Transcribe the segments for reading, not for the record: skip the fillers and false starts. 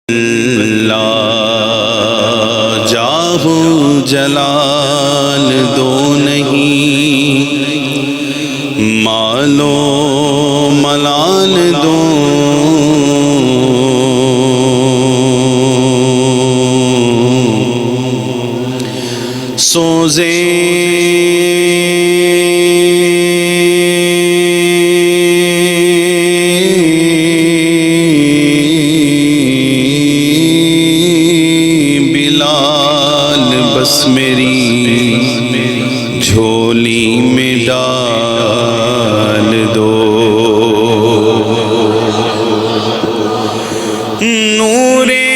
اللہ جاہ جلال دو نہیں، مالو ملال دو، سوزے میری جھولی میں ڈال دو، نورے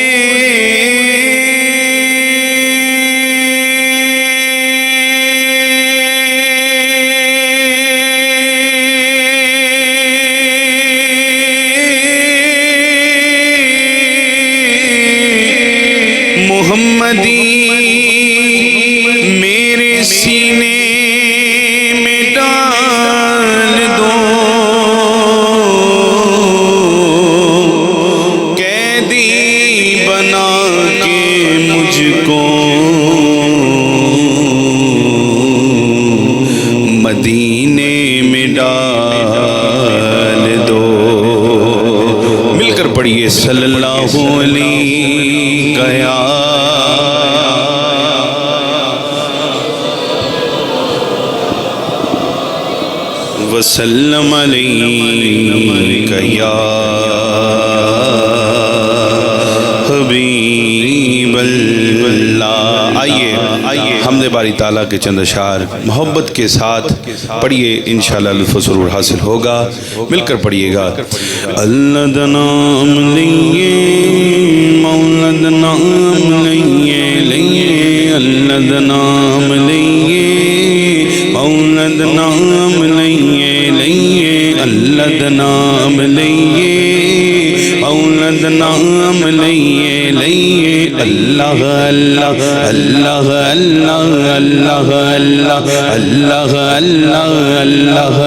محمدی سینے میں ڈال دو، قیدی بنا کے مجھ کو مدینے میں ڈال دو۔ مل کر پڑھیے صلی اللہ علیہ یا وسلم علیک یا حبیب اللہ۔ آئیے حمد باری تعالیٰ کے چند اشعار محبت کے ساتھ پڑھیے، انشاءاللہ لطف و سرور حاصل ہوگا۔ مل کر پڑھیے گا۔ اللہ دا نام لئیے، مولا دا نام لئیے، لئیے اللہ دا نام لئیے، مولا دا نام لئیے، اللہ دا نام لئیے، مولا دا نام لئیے، لئیے اللہ اللہ اللہ اللہ اللہ اللہ اللہ اللہ اللہ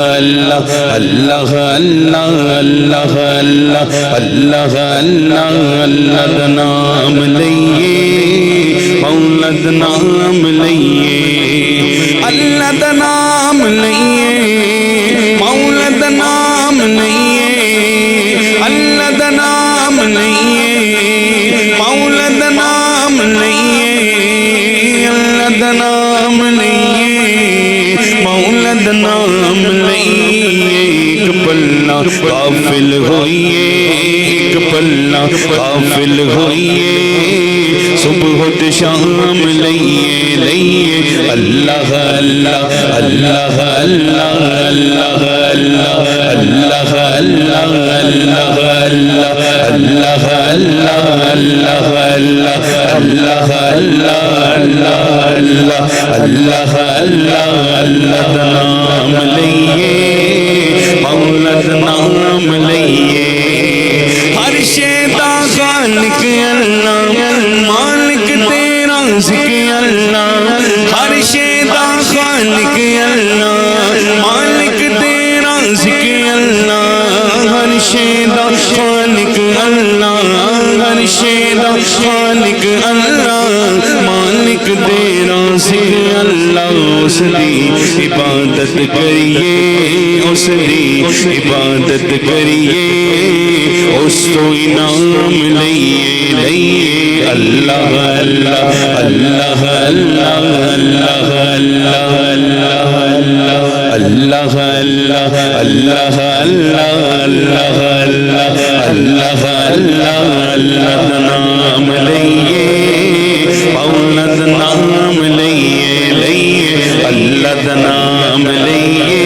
اللہ اللہ اللہ اللہ اللہ اللہ اللہ دا نام لئیے، مولا دا نام لئیے، اللہ دا نام لئیے، مولا دا نام لئیے، اللہ دا نام لئیے، مولا دا نام لئیے، اللہ دا نام لئیے، مولا دا نام لئیے۔ ایک پلہ غافل ہوئیے، ایک پلہ غافل ہوئیے، صبح و شام لئیے، لئیے اللہ اللہ اللہ اللہ اللہ اللہ اللہ اللہ اللہ اللہ اللہ اللہ اللہ اللہ اللہ اللہ اللہ اللہ دا نام لئیے، مولا دا نام لئیے۔ ہر شے دا خالق اللہ، مالک تیرا ذکر اللہ، ہر شے دا خالق اللہ، مالک تیرا ذکر اللہ، ہر شے دا خالق اللہ، ہر شے دا خالق اللہ، مالک تیرا ذکر اللہ۔ اس دی عبادت کریے، اس دی عبادت کریے، اس تو انعام لئیے، لئیے اللہ اللہ اللہ اللہ اللہ اللہ اللہ اللہ اللہ اللہ اللہ اللہ اللہ اللہ نام لئیے، مولا دا نام لئیے، لئیے اللہ دا نام لئیے،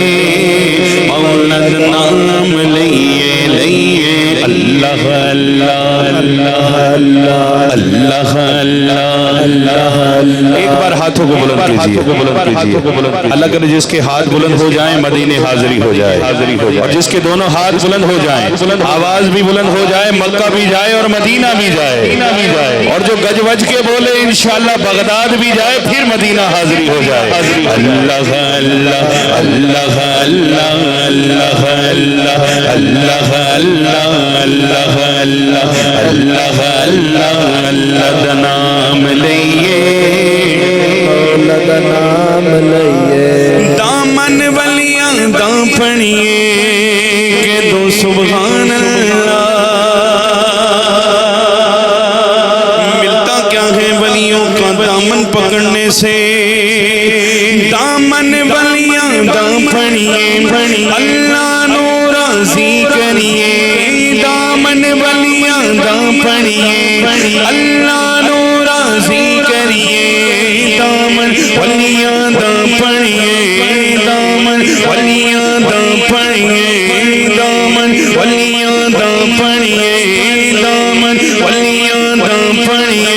مولا دا نام لئیے، لئیے اللہ اللہ اللہ اللہ اللہ اللہ ایک بار ہاتھوں کو بلند کیجیے. اللہ کرے جس کے ہاتھ بلند ہو جائیں مدینے حاضری ہو جائے, اور جس کے دونوں ہاتھ بلند ہو جائیں آواز بھی بلند ہو جائے, مکہ بھی جائے اور مدینہ بھی جائے, اور جو گج وج کے بولے انشاءاللہ بغداد بھی جائے پھر مدینہ حاضری ہو جائے. اللہ اللہ اللہ اللہ اللہ اللہ اللہ اللہ اللہ اللہ اللہ اللہ نام لئیے نام لئیے دامن ولیاں دا پھڑیے کہ دو سبحان اللہ. ملتا کیا ہے ولیوں کا دامن پکڑنے سے, دامن ولیاں دا پھڑیے اللہ نو راضی کریے, دامن ولیاں دا پھڑیے اللہ نو راضی کریے, دامن ولیاں دا پھڑیے دامن ولیاں دا پھڑیے دامن ولیاں دا پھڑیے دامن ولیاں دا پھڑیے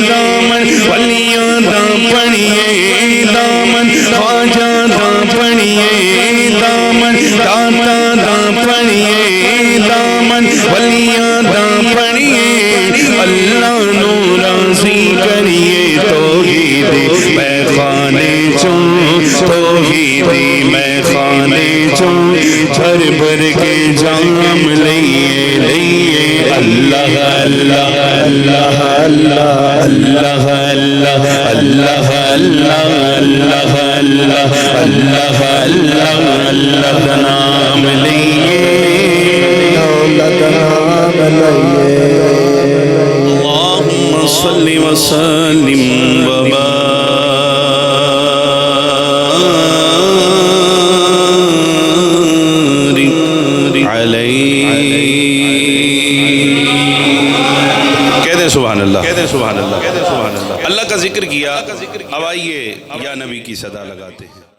دامن ولیاں دا پھڑیے دامن خواجہ دا پھڑیے دامن داتا دا پھڑیے دامن ولیاں دا پھڑیے اللہ نو راضی کریے. توحید میں خانے چوں توحید میں خانے چوں بھر بھر کے جام لئیے لئیے اللہ اللہ اللہ اللہ اللہ اللہ اللہ اللہ اللہ اللہ اللہ اللہ نام لئیے نام لئیے. اللہم صلی وسلم وبارک علیہ. کہہ دیں سبحان اللہ, کہہ دیں سبحان اللہ, کہہ دیں سبحان اللہ. اللہ کا ذکر کیا, اب آئیے یا نبی کی صدا لگاتے ہیں.